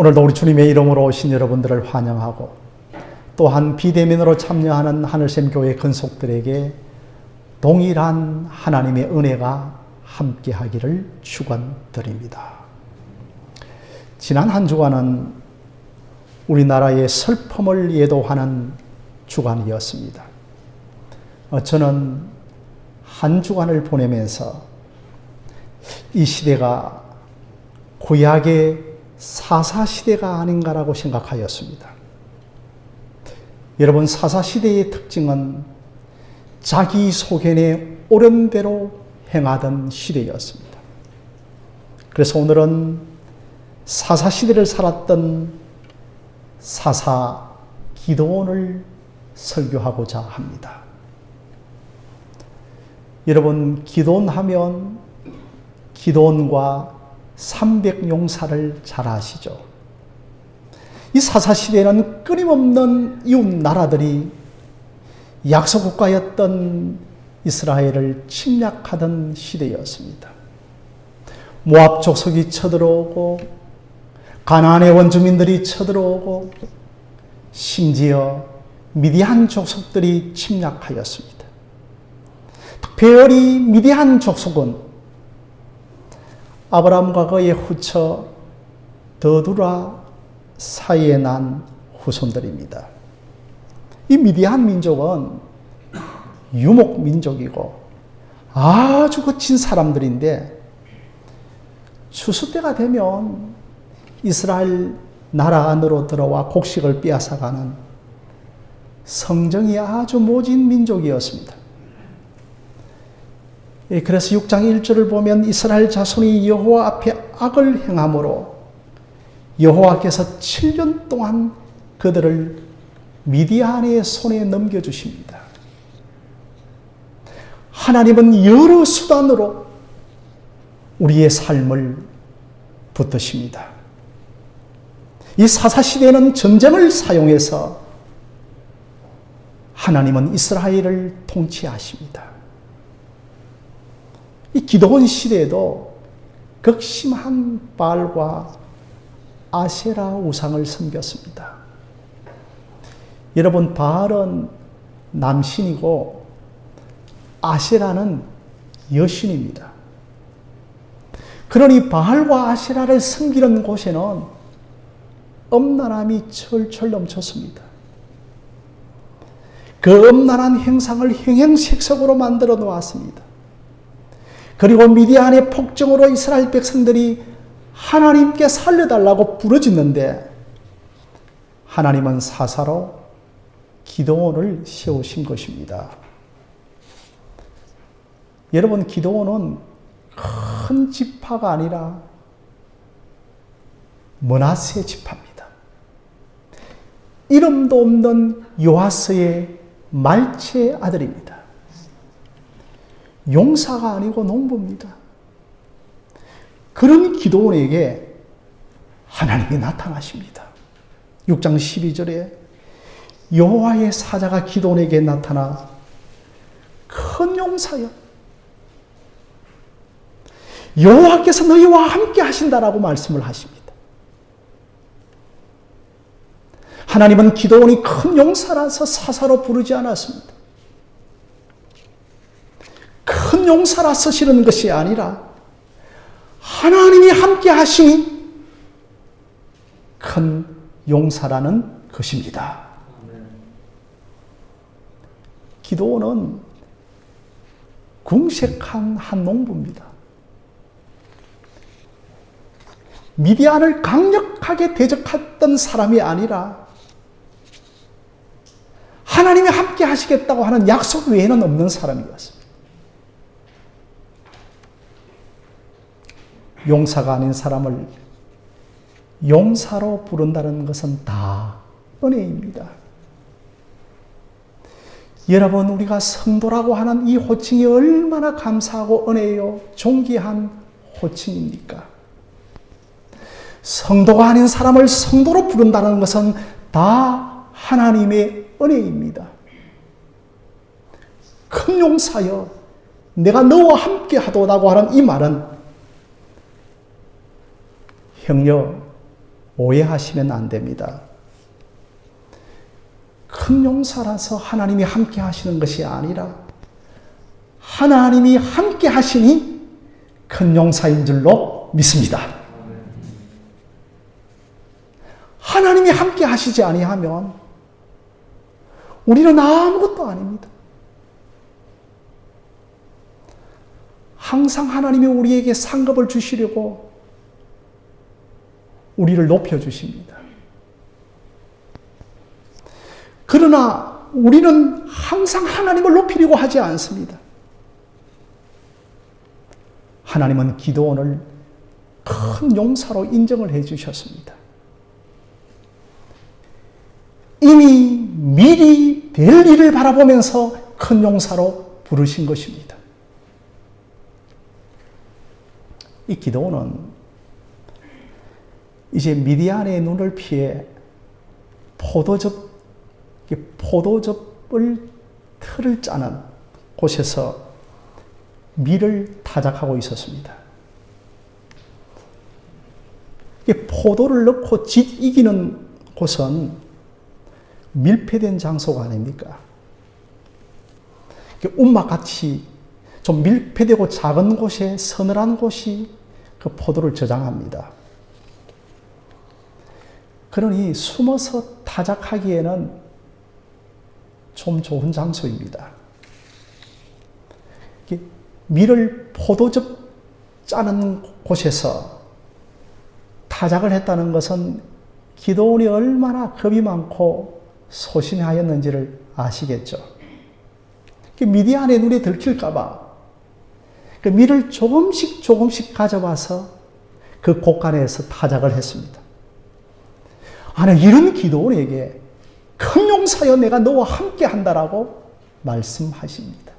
오늘도 우리 주님의 이름으로 오신 여러분들을 환영하고 또한 비대면으로 참여하는 하늘샘 교회 근속들에게 동일한 하나님의 은혜가 함께하기를 축원드립니다. 지난 한 주간은 우리나라의 슬픔을 예도하는 주간이었습니다. 저는 한 주간을 보내면서 이 시대가 구약의 사사시대가 아닌가라고 생각하였습니다. 여러분, 사사시대의 특징은 자기 소견에 옳은 대로 행하던 시대였습니다. 그래서 오늘은 사사시대를 살았던 사사 기드온을 설교하고자 합니다. 여러분, 기드온 하면 기드온과 300용사를 잘 아시죠? 이 사사시대에는 끊임없는 이웃 나라들이 약소국가였던 이스라엘을 침략하던 시대였습니다. 모압 족속이 쳐들어오고 가나안의 원주민들이 쳐들어오고 심지어 미디안 족속들이 침략하였습니다. 특별히 미디안 족속은 아브라함과 그의 후처 더두라 사이에 난 후손들입니다. 이 미디안 민족은 유목 민족이고 아주 거친 사람들인데 추수 때가 되면 이스라엘 나라 안으로 들어와 곡식을 빼앗아가는 성정이 아주 모진 민족이었습니다. 그래서 6장 1절을 보면 이스라엘 자손이 여호와 앞에 악을 행함으로 여호와께서 7년 동안 그들을 미디안의 손에 넘겨주십니다. 하나님은 여러 수단으로 우리의 삶을 붙드십니다. 이 사사시대는 전쟁을 사용해서 하나님은 이스라엘을 통치하십니다. 이 기드온 시대에도 극심한 바알과 아세라 우상을 섬겼습니다. 여러분, 바알은 남신이고 아세라는 여신입니다. 그러니 바알과 아세라를 섬기는 곳에는 엄란함이 철철 넘쳤습니다. 그 엄란한 행상을 형형색색으로 만들어 놓았습니다. 그리고 미디안의 폭정으로 이스라엘 백성들이 하나님께 살려달라고 부르짖는데 하나님은 사사로 기드온을 세우신 것입니다. 여러분, 기드온은 큰 지파가 아니라 므낫세 지파입니다. 이름도 없는 요아스의 말체 아들입니다. 용사가 아니고 농부입니다. 그런 기드온에게 하나님이 나타나십니다. 6장 12절에 여호와의 사자가 기드온에게 나타나 큰 용사여, 여호와께서 너희와 함께 하신다라고 말씀을 하십니다. 하나님은 기드온이 큰 용사라서 사사로 부르지 않았습니다. 큰 용사라 쓰시는 것이 아니라 하나님이 함께 하시니 큰 용사라는 것입니다. 기드온은 궁색한 한 농부입니다. 미디안을 강력하게 대적했던 사람이 아니라 하나님이 함께 하시겠다고 하는 약속 외에는 없는 사람이었습니다. 용사가 아닌 사람을 용사로 부른다는 것은 다 은혜입니다. 여러분, 우리가 성도라고 하는 이 호칭이 얼마나 감사하고 은혜요, 존귀한 호칭입니까? 성도가 아닌 사람을 성도로 부른다는 것은 다 하나님의 은혜입니다. 큰 용사여, 내가 너와 함께 하도다고 하는 이 말은 형여, 오해하시면 안 됩니다. 큰 용사라서 하나님이 함께 하시는 것이 아니라 하나님이 함께 하시니 큰 용사인 줄로 믿습니다. 하나님이 함께 하시지 아니하면 우리는 아무것도 아닙니다. 항상 하나님이 우리에게 상급을 주시려고 우리를 높여주십니다. 그러나 우리는 항상 하나님을 높이려고 하지 않습니다. 하나님은 기드온을 큰 용사로 인정을 해 주셨습니다. 이미 미리 될 일을 바라보면서 큰 용사로 부르신 것입니다. 이 기드온은 이제 미디안의 눈을 피해 포도즙을 틀을 짜는 곳에서 밀을 타작하고 있었습니다. 포도를 넣고 짓 이기는 곳은 밀폐된 장소가 아닙니까? 운막같이 좀 밀폐되고 작은 곳에 서늘한 곳이 그 포도를 저장합니다. 그러니 숨어서 타작하기에는 좀 좋은 장소입니다. 밀을 포도즙 짜는 곳에서 타작을 했다는 것은 기드온이 얼마나 겁이 많고 소심하였는지를 아시겠죠. 미디안의 눈에 들킬까봐 그 밀을 조금씩 가져와서 그 곳간에서 타작을 했습니다. 아니, 이런 기드온에게 큰 용사여 내가 너와 함께 한다라고 말씀하십니다.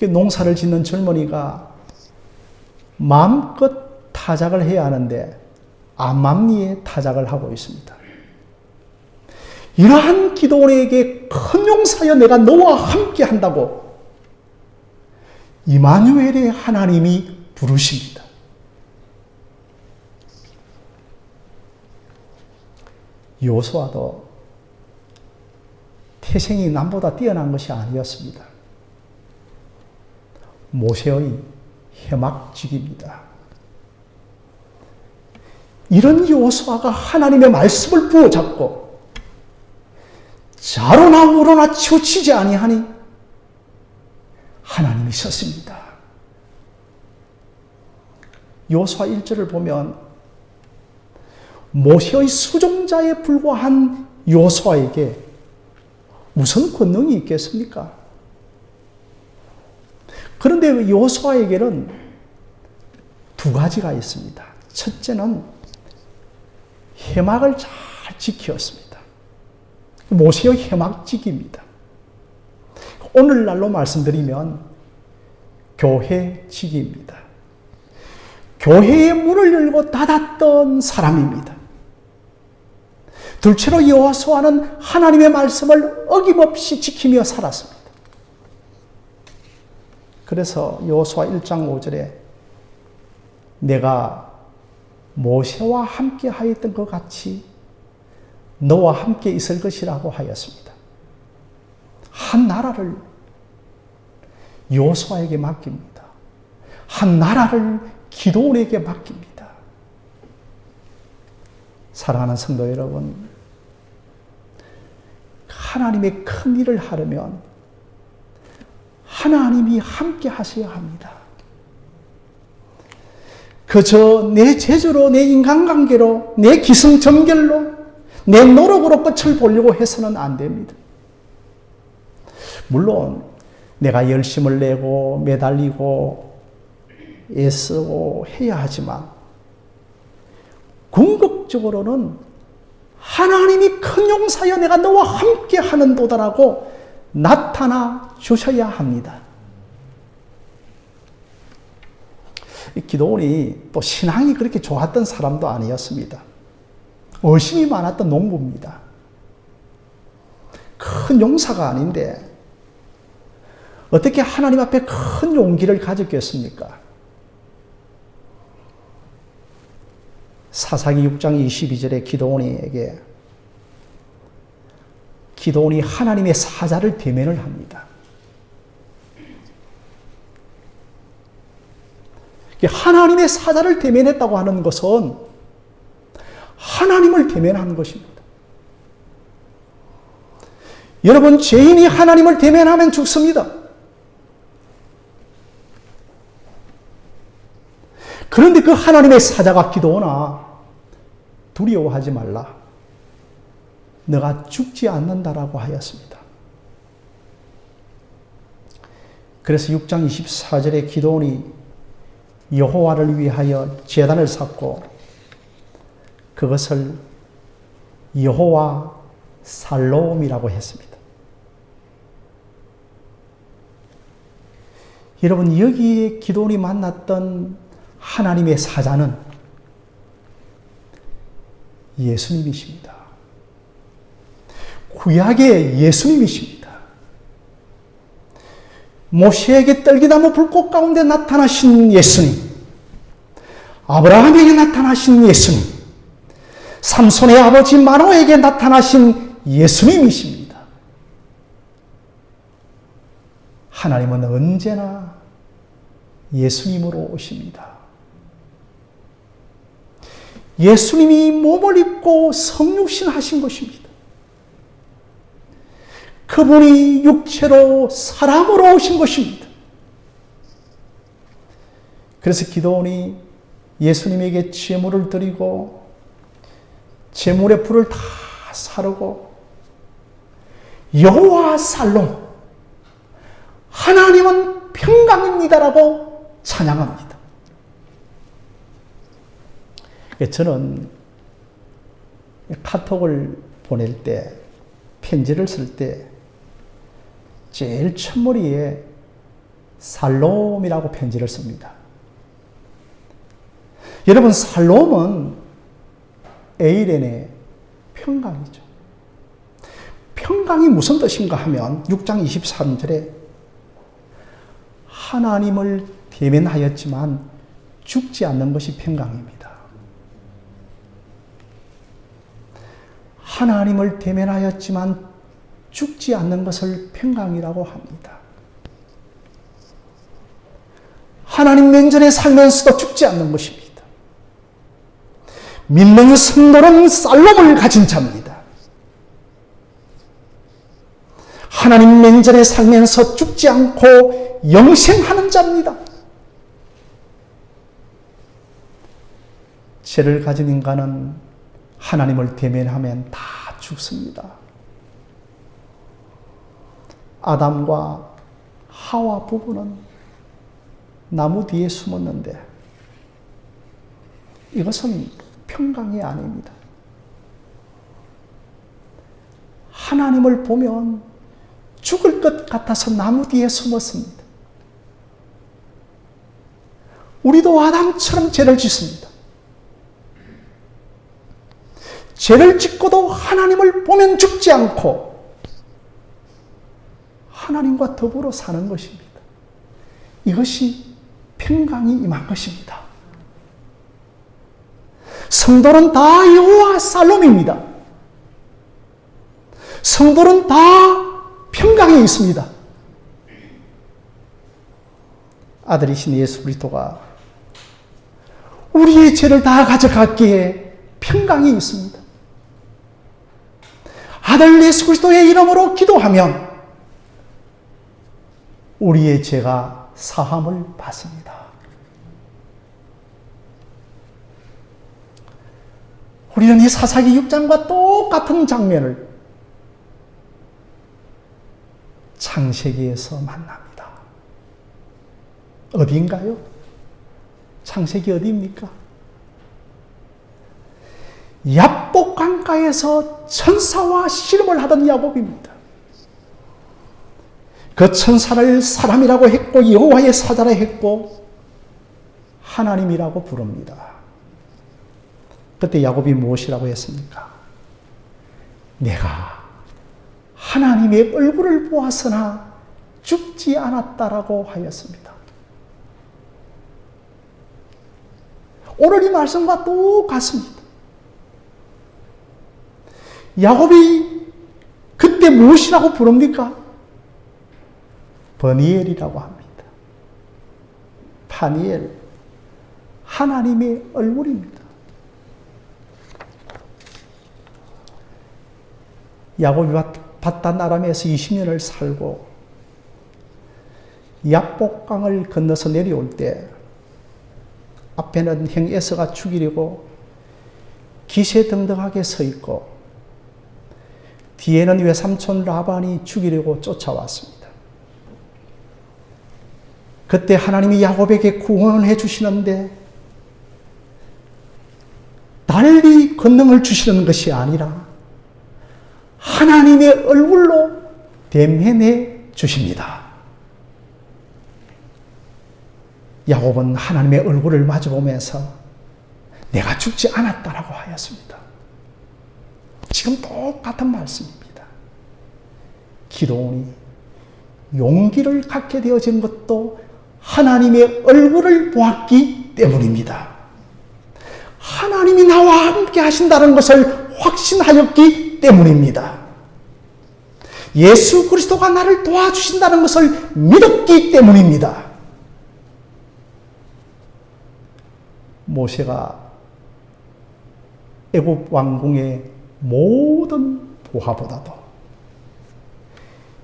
농사를 짓는 젊은이가 마음껏 타작을 해야 하는데 암암리에 타작을 하고 있습니다. 이러한 기드온에게 큰 용사여 내가 너와 함께 한다고 이마누엘의 하나님이 부르십니다. 여호수아도 태생이 남보다 뛰어난 것이 아니었습니다. 모세의 해막직입니다. 이런 여호수아가 하나님의 말씀을 부어잡고 자로나 우로나 치우치지 아니하니 하나님이 섰습니다. 여호수아 1절을 보면 모세의 수종자에 불과한 여호수아에게 무슨 권능이 있겠습니까? 그런데 여호수아에게는 두 가지가 있습니다. 첫째는 해막을 잘 지켰습니다. 모세의 해막직입니다. 오늘날로 말씀드리면 교회직입니다. 교회의 문을 열고 닫았던 사람입니다. 둘째로 여호수아는 하나님의 말씀을 어김없이 지키며 살았습니다. 그래서 여호수아 1장 5절에 내가 모세와 함께 하였던 것 같이 너와 함께 있을 것이라고 하였습니다. 한 나라를 여호수아에게 맡깁니다. 한 나라를 기드온에게 맡깁니다. 사랑하는 성도 여러분, 하나님의 큰 일을 하려면 하나님이 함께 하셔야 합니다. 그저 내 재주로, 내 인간관계로, 내 기승전결로, 내 노력으로 끝을 보려고 해서는 안 됩니다. 물론 내가 열심을 내고 매달리고 애쓰고 해야 하지만 궁극적으로는 하나님이 큰 용사여 내가 너와 함께 하는도다라고 나타나 주셔야 합니다. 기드온이 또 신앙이 그렇게 좋았던 사람도 아니었습니다. 의심이 많았던 농부입니다. 큰 용사가 아닌데 어떻게 하나님 앞에 큰 용기를 가졌겠습니까? 사사기 6장 22절에 기드온이 하나님의 사자를 대면을 합니다. 하나님의 사자를 대면했다고 하는 것은 하나님을 대면한 것입니다. 여러분, 죄인이 하나님을 대면하면 죽습니다. 그런데 그 하나님의 사자가 기드온아, 두려워하지 말라. 너가 죽지 않는다라고 하였습니다. 그래서 6장 24절에 기드온이 여호와를 위하여 제단을 쌓고 그것을 여호와 살롬이라고 했습니다. 여러분, 여기에 기드온이 만났던 하나님의 사자는 예수님이십니다. 구약의 예수님이십니다. 모세에게 떨기나무 불꽃 가운데 나타나신 예수님, 아브라함에게 나타나신 예수님, 삼손의 아버지 마노에게 나타나신 예수님이십니다. 하나님은 언제나 예수님으로 오십니다. 예수님이 몸을 입고 성육신 하신 것입니다. 그분이 육체로 사람으로 오신 것입니다. 그래서 기드온이 예수님에게 제물을 드리고 제물의 불을 다 사르고 여호와 살롬, 하나님은 평강입니다라고 찬양합니다. 저는 카톡을 보낼 때, 편지를 쓸 때 제일 첫머리에 살롬이라고 편지를 씁니다. 여러분, 살롬은 에이렌의 평강이죠. 평강이 무슨 뜻인가 하면 6장 23절에 하나님을 대면하였지만 죽지 않는 것이 평강입니다. 하나님을 대면하였지만 죽지 않는 것을 평강이라고 합니다. 하나님 면전에 살면서도 죽지 않는 것입니다. 믿는 성도는 살롬을 가진 자입니다. 하나님 면전에 살면서 죽지 않고 영생하는 자입니다. 죄를 가진 인간은 하나님을 대면하면 다 죽습니다. 아담과 하와 부부는 나무 뒤에 숨었는데 이것은 평강이 아닙니다. 하나님을 보면 죽을 것 같아서 나무 뒤에 숨었습니다. 우리도 아담처럼 죄를 짓습니다. 죄를 짓고도 하나님을 보면 죽지 않고 하나님과 더불어 사는 것입니다. 이것이 평강이 임한 것입니다. 성도는 다 여호와 살롬입니다. 성도는 다 평강에 있습니다. 아들이신 예수 그리스도가 우리의 죄를 다 가져갔기에 평강이 있습니다. 아들 예수 그리스도의 이름으로 기도하면 우리의 죄가 사함을 받습니다. 우리는 이 사사기 6장과 똑같은 장면을 창세기에서 만납니다. 어디인가요? 창세기 어디입니까? 야복 강가에서 천사와 씨름을 하던 야곱입니다. 그 천사를 사람이라고 했고 여호와의 사자라 했고 하나님이라고 부릅니다. 그때 야곱이 무엇이라고 했습니까? 내가 하나님의 얼굴을 보았으나 죽지 않았다라고 하였습니다. 오늘 이 말씀과 똑같습니다. 야곱이 그때 무엇이라고 부릅니까? 버니엘이라고 합니다. 파니엘, 하나님의 얼굴입니다. 야곱이 바단 아람에서 20년을 살고 야복강을 건너서 내려올 때 앞에는 형 에서가 죽이려고 기세등등하게 서 있고 뒤에는 외삼촌 라반이 죽이려고 쫓아왔습니다. 그때 하나님이 야곱에게 구원을 해주시는데 달리 권능을 주시는 것이 아니라 하나님의 얼굴로 대면해 주십니다. 야곱은 하나님의 얼굴을 마주보면서 내가 죽지 않았다라고 하였습니다. 지금 똑같은 말씀입니다. 기도원이 용기를 갖게 되어진 것도 하나님의 얼굴을 보았기 때문입니다. 하나님이 나와 함께 하신다는 것을 확신하였기 때문입니다. 예수 그리스도가 나를 도와주신다는 것을 믿었기 때문입니다. 모세가 애굽 왕궁의 모든 부하보다도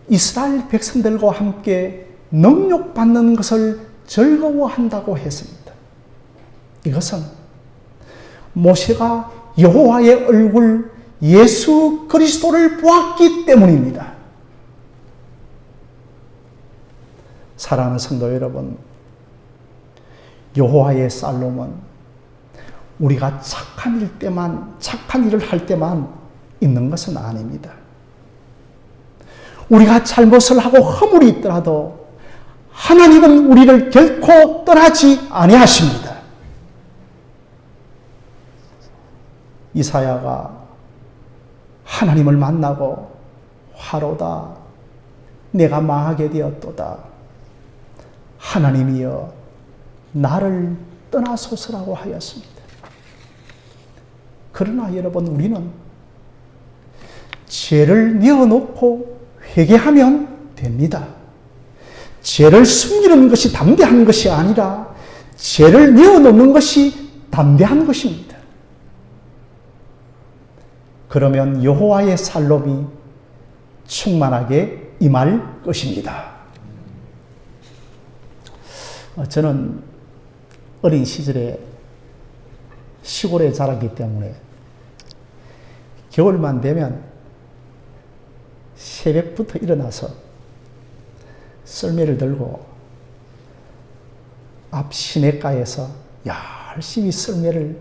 이스라엘 백성들과 함께 능욕받는 것을 즐거워한다고 했습니다. 이것은 모세가 여호와의 얼굴 예수 그리스도를 보았기 때문입니다. 사랑하는 성도 여러분, 여호와의 살롬은 우리가 착한 일을 할 때만 있는 것은 아닙니다. 우리가 잘못을 하고 허물이 있더라도 하나님은 우리를 결코 떠나지 아니하십니다. 이사야가 하나님을 만나고 화로다 내가 망하게 되었도다 하나님이여 나를 떠나소서라고 하였습니다. 그러나 여러분, 우리는 죄를 내어놓고 회개하면 됩니다. 죄를 숨기는 것이 담대한 것이 아니라 죄를 내어놓는 것이 담대한 것입니다. 그러면 여호와의 살롬이 충만하게 임할 것입니다. 저는 어린 시절에 시골에 자랐기 때문에 겨울만 되면 새벽부터 일어나서 썰매를 들고 앞 시냇가에서 열심히 썰매를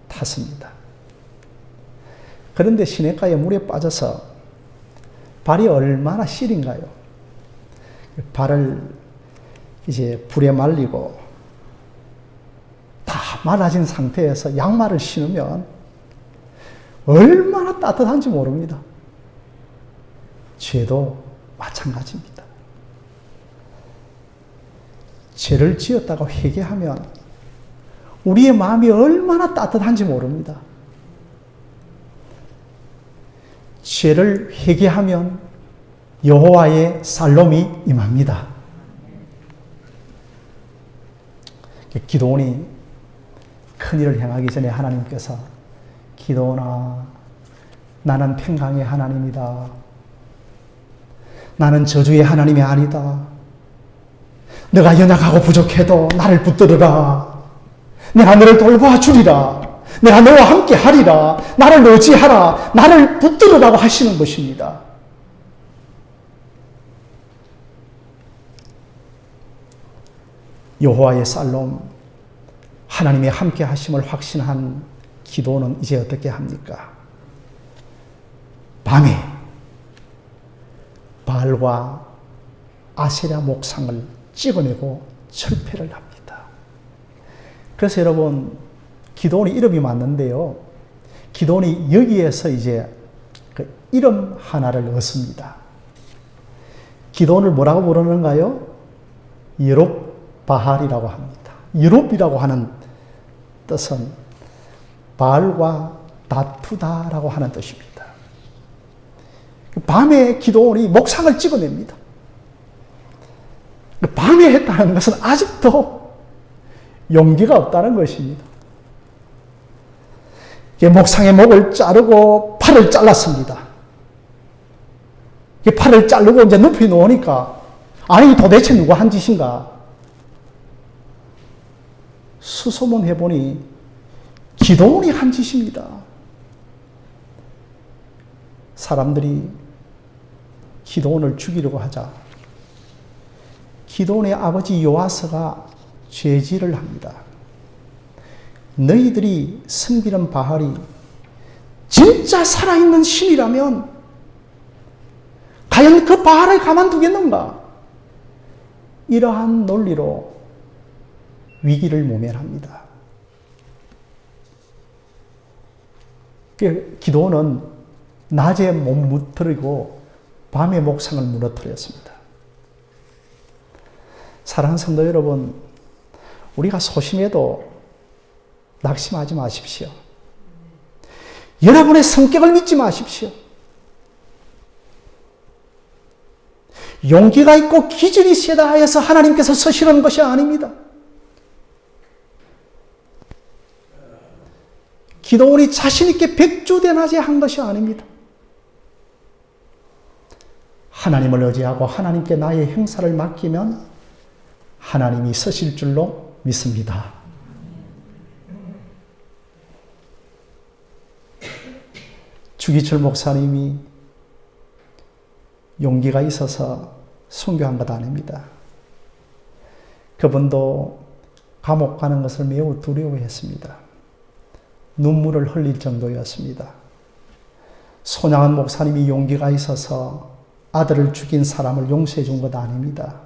탔습니다. 그런데 시냇가에 물에 빠져서 발이 얼마나 시린가요? 발을 이제 불에 말리고 다 말라진 상태에서 양말을 신으면 얼마나 따뜻한지 모릅니다. 죄도 마찬가지입니다. 죄를 지었다가 회개하면 우리의 마음이 얼마나 따뜻한지 모릅니다. 죄를 회개하면 여호와의 살롬이 임합니다. 기도원이 큰일을 행하기 전에 하나님께서 기도원아 나는 평강의 하나님이다. 나는 저주의 하나님이 아니다. 네가 연약하고 부족해도 나를 붙들어라. 내가 너를 돌봐주리라. 내가 너와 함께 하리라. 나를 의지하라. 나를 붙들으라고 하시는 것입니다. 여호와의 살롬, 하나님의 함께 하심을 확신한 기도는 이제 어떻게 합니까? 밤에 바알과 아세라 목상을 찍어내고 철폐를 합니다. 그래서 여러분, 기도원이 이름이 맞는데요. 기도원이 여기에서 이제 그 이름 하나를 얻습니다. 기도원을 뭐라고 부르는가요? 여롭바알이라고 합니다. 여롭이라고 하는 뜻은 바알과 다투다라고 하는 뜻입니다. 밤에 기도원이 목상을 찍어냅니다. 밤에 했다는 것은 아직도 용기가 없다는 것입니다. 목상의 목을 자르고 팔을 잘랐습니다. 팔을 자르고 이제 눕혀 놓으니까 아니 도대체 누가 한 짓인가? 수소문 해보니 기도원이 한 짓입니다. 사람들이 기도원을 죽이려고 하자 기도원의 아버지 요아스가 죄질을 합니다. 너희들이 섬기는 바알이 진짜 살아있는 신이라면 과연 그 바알을 가만두겠는가? 이러한 논리로 위기를 모면합니다. 기도원은 낮에 못 무너뜨리고 밤에 목상을 무너뜨렸습니다. 사랑하는 성도 여러분, 우리가 소심해도 낙심하지 마십시오. 여러분의 성격을 믿지 마십시오. 용기가 있고 기질이 세다 해서 하나님께서 서시는 것이 아닙니다. 기도원이 자신있게 백주대낮에 한 것이 아닙니다. 하나님을 의지하고 하나님께 나의 행사를 맡기면 하나님이 서실 줄로 믿습니다. 주기철 목사님이 용기가 있어서 순교한 것 아닙니다. 그분도 감옥 가는 것을 매우 두려워했습니다. 눈물을 흘릴 정도였습니다. 손양한 목사님이 용기가 있어서 아들을 죽인 사람을 용서해 준 것 아닙니다.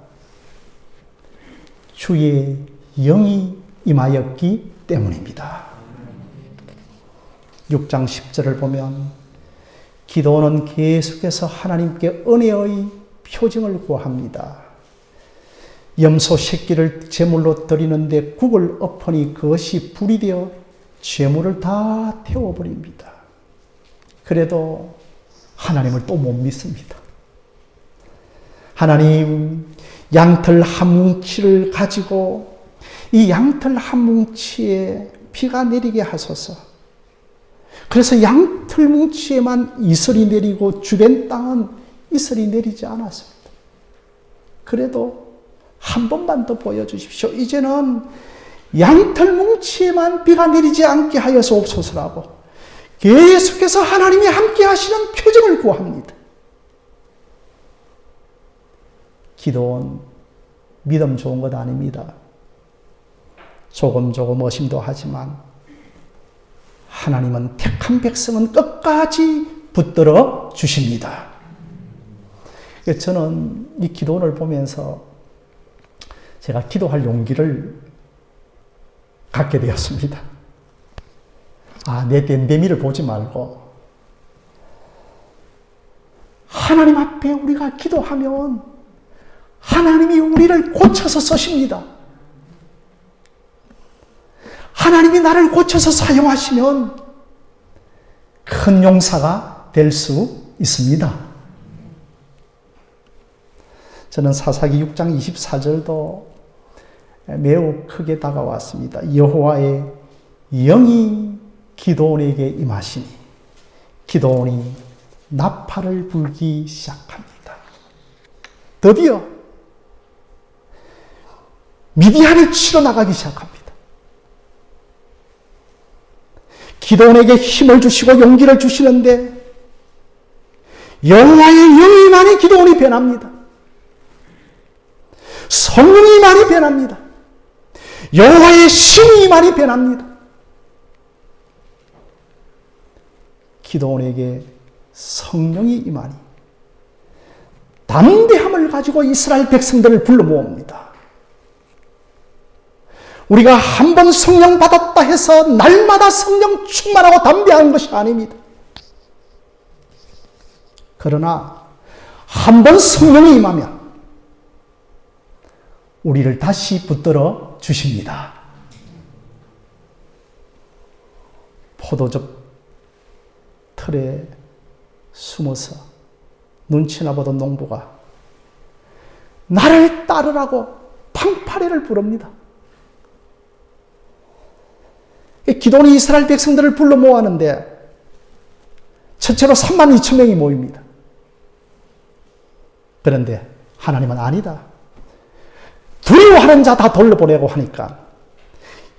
주의 영이 임하였기 때문입니다. 6장 10절을 보면 기도원은 계속해서 하나님께 은혜의 표징을 구합니다. 염소 새끼를 제물로 드리는데 국을 엎으니 그것이 불이 되어 제물을 다 태워버립니다. 그래도 하나님을 또 못 믿습니다. 하나님, 양털 한 뭉치를 가지고 이 양털 한 뭉치에 비가 내리게 하소서. 그래서 양털 뭉치에만 이슬이 내리고 주변 땅은 이슬이 내리지 않았습니다. 그래도 한 번만 더 보여주십시오. 이제는 양털 뭉치에만 비가 내리지 않게 하여서 옵소서라고 계속해서 하나님이 함께 하시는 표정을 구합니다. 기도원 믿음 좋은 것 아닙니다. 조금 의심도 하지만 하나님은 택한 백성은 끝까지 붙들어 주십니다. 저는 이 기도원을 보면서 제가 기도할 용기를 갖게 되었습니다. 내 댐댐이를 보지 말고 하나님 앞에 우리가 기도하면 하나님이 우리를 고쳐서 쓰십니다. 하나님이 나를 고쳐서 사용하시면 큰 용사가 될 수 있습니다. 저는 사사기 6장 24절도 매우 크게 다가왔습니다. 여호와의 영이 기도원에게 임하시니 기도원이 나팔을 불기 시작합니다. 드디어 미디안을 치러 나가기 시작합니다. 기도원에게 힘을 주시고 용기를 주시는데 여호와의 영이만이 기도원이 변합니다. 성령이 많이 변합니다. 여호와의 신이 많이 변합니다. 기도원에게 성령이 임하니 담대함을 가지고 이스라엘 백성들을 불러 모읍니다. 우리가 한 번 성령 받았다 해서 날마다 성령 충만하고 담대한 것이 아닙니다. 그러나 한 번 성령이 임하면 우리를 다시 붙들어 주십니다. 포도즙 틀에 숨어서 눈치나 보던 농부가 나를 따르라고 방파레를 부릅니다. 기드온이 이스라엘 백성들을 불러 모았는데 첫째로 3만 2천 명이 모입니다. 그런데 하나님은 아니다. 두려워하는 자 다 돌려보내고 하니까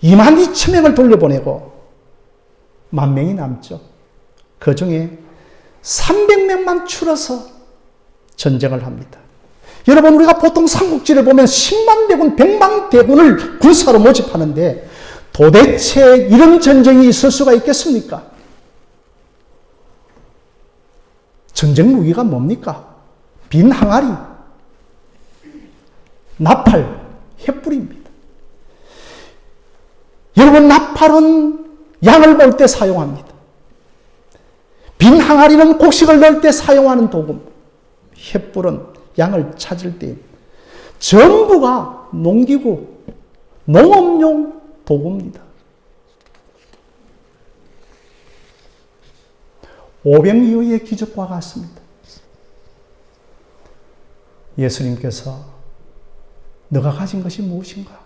2만 2천 명을 돌려보내고 10,000명이 남죠. 그 중에 300명만 추려서 전쟁을 합니다. 여러분, 우리가 보통 삼국지를 보면 10만 대군, 100만 대군을 군사로 모집하는데 도대체 이런 전쟁이 있을 수가 있겠습니까? 전쟁 무기가 뭡니까? 빈 항아리, 나팔, 횃불입니다. 여러분, 나팔은 양을 볼 때 사용합니다. 빈 항아리는 곡식을 넣을 때 사용하는 도구, 횃불은 양을 찾을 때 전부가 농기구, 농업용 도구입니다. 오병 이후의 기적과 같습니다. 예수님께서 너가 가진 것이 무엇인가?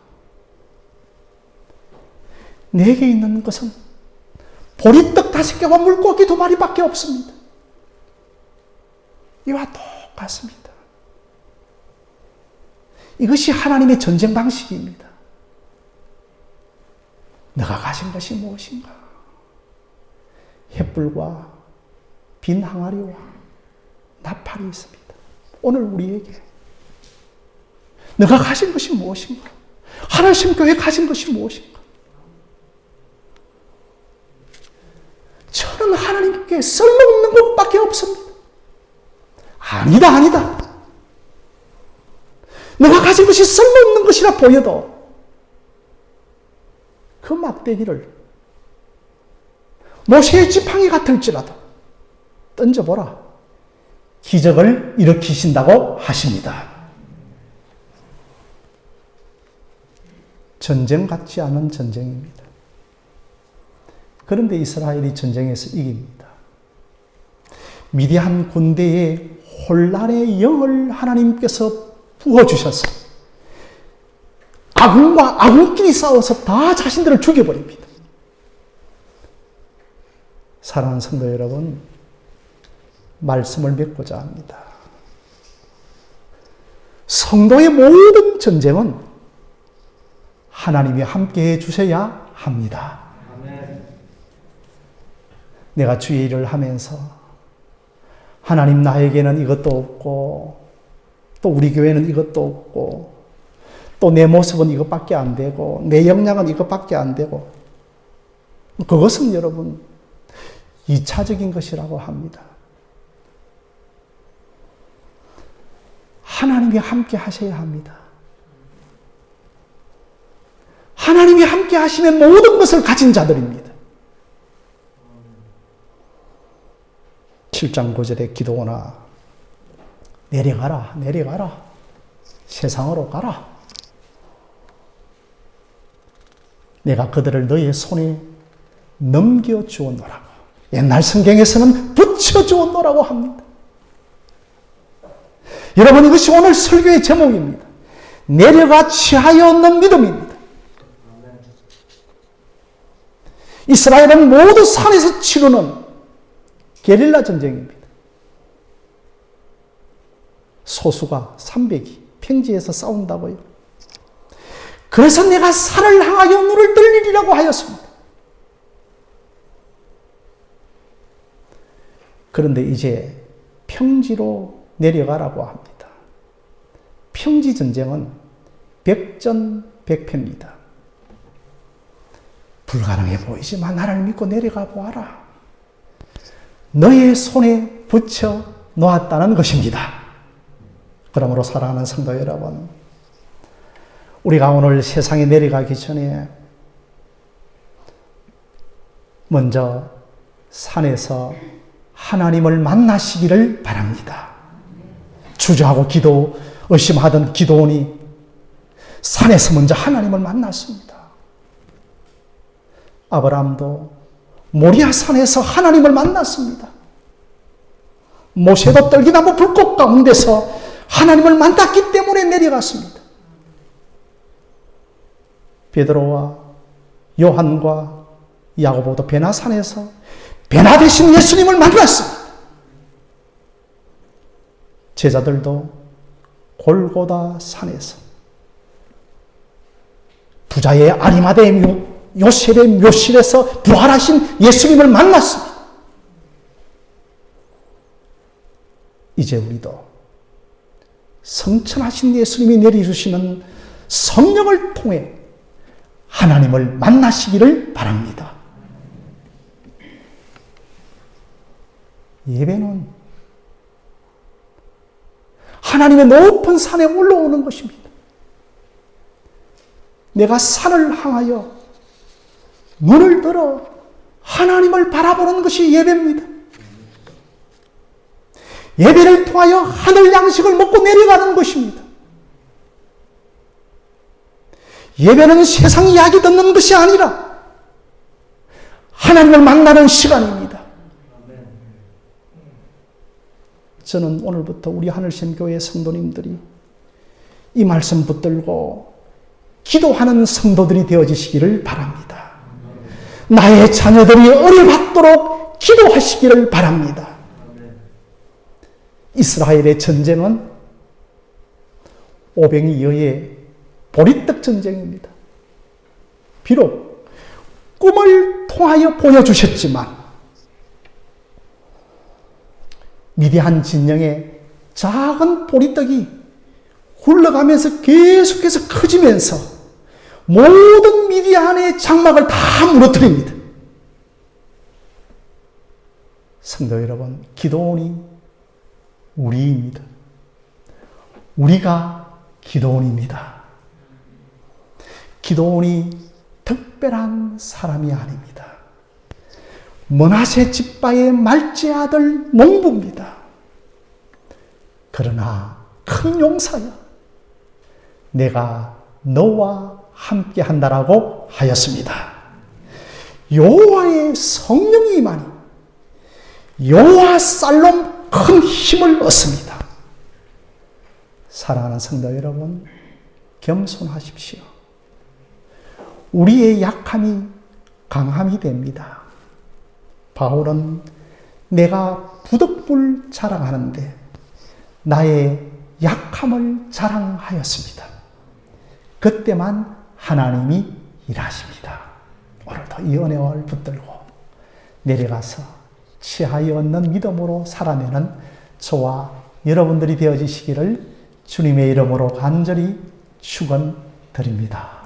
내게 있는 것은 보리떡 5개와 물고기 2마리밖에 없습니다. 이와 똑같습니다. 이것이 하나님의 전쟁 방식입니다. 너가 가진 것이 무엇인가? 횃불과 빈 항아리와 나팔이 있습니다. 오늘 우리에게 너가 가진 것이 무엇인가? 하나님 교회 가진 것이 무엇인가? 저는 하나님께 쓸모없는 것밖에 없습니다. 아니다, 아니다. 너가 가진 것이 쓸모없는 것이라 보여도 그 막대기를 모세의 지팡이 같을지라도 던져보라. 기적을 일으키신다고 하십니다. 전쟁 같지 않은 전쟁입니다. 그런데 이스라엘이 전쟁에서 이깁니다. 미디안 군대의 혼란의 영을 하나님께서 부어주셔서 아군과 아군끼리 싸워서 다 자신들을 죽여버립니다. 사랑하는 성도 여러분, 말씀을 맺고자 합니다. 성도의 모든 전쟁은 하나님이 함께해 주셔야 합니다. 내가 주의 일을 하면서 하나님, 나에게는 이것도 없고 또 우리 교회는 이것도 없고 또 내 모습은 이것밖에 안 되고 내 역량은 이것밖에 안 되고, 그것은 여러분 2차적인 것이라고 합니다. 하나님이 함께 하셔야 합니다. 하나님이 함께 하시면 모든 것을 가진 자들입니다. 7장 9절에 기도오나 내려가라, 내려가라, 세상으로 가라. 내가 그들을 너의 손에 넘겨주었노라고. 옛날 성경에서는 붙여주었노라고 합니다. 여러분, 이것이 오늘 설교의 제목입니다. 내려가 취하여 얻는 믿음입니다. 이스라엘은 모두 산에서 치르는 게릴라 전쟁입니다. 소수가 300이 평지에서 싸운다고요. 그래서 내가 산을 향하여 눈을 들리리라고 하였습니다. 그런데 이제 평지로 내려가라고 합니다. 평지 전쟁은 백전백패입니다. 불가능해 보이지만 나를 믿고 내려가 보아라. 너의 손에 붙여 놓았다는 것입니다. 그러므로 사랑하는 성도 여러분, 우리가 오늘 세상에 내려가기 전에 먼저 산에서 하나님을 만나시기를 바랍니다. 주저하고 의심하던 기도원이 산에서 먼저 하나님을 만났습니다. 아브라함도 모리아 산에서 하나님을 만났습니다. 모세도 떨기나무 불꽃 가운데서 하나님을 만났기 때문에 내려갔습니다. 베드로와 요한과 야고보도 베나산에서 베나 대신 예수님을 만났습니다. 제자들도 골고다 산에서 부자의 아리마대 요셉의 묘실에서 부활하신 예수님을 만났습니다. 이제 우리도 성천하신 예수님이 내려주시는 성령을 통해 하나님을 만나시기를 바랍니다. 예배는 하나님의 높은 산에 올라오는 것입니다. 내가 산을 향하여 눈을 들어 하나님을 바라보는 것이 예배입니다. 예배를 통하여 하늘 양식을 먹고 내려가는 것입니다. 예배는 세상 이야기 듣는 것이 아니라 하나님을 만나는 시간입니다. 저는 오늘부터 우리 하늘샘교회 성도님들이 이 말씀 붙들고 기도하는 성도들이 되어지시기를 바랍니다. 나의 자녀들이 은혜 받도록 기도하시기를 바랍니다. 이스라엘의 전쟁은 오병이어의 보리떡 전쟁입니다. 비록 꿈을 통하여 보여주셨지만 미디안 진영에 작은 보리떡이 흘러가면서 계속해서 커지면서 모든 미디안의 장막을 다 무너뜨립니다. 성도 여러분, 기도원이 우리입니다. 우리가 기도원입니다. 기도원이 특별한 사람이 아닙니다. 므낫세 집바의 말째 아들 농부입니다. 그러나 큰 용사여, 내가 너와 함께 한다라고 하였습니다. 여호와의 성령이 임하니 여호와 살롬 큰 힘을 얻습니다. 사랑하는 성도 여러분, 겸손하십시오. 우리의 약함이 강함이 됩니다. 바울은 내가 부득불 자랑하는데 나의 약함을 자랑하였습니다. 그때만 하나님이 일하십니다. 오늘도 이 은혜를 붙들고 내려가서 취하여 얻는 믿음으로 살아내는 저와 여러분들이 되어지시기를 주님의 이름으로 간절히 축원드립니다.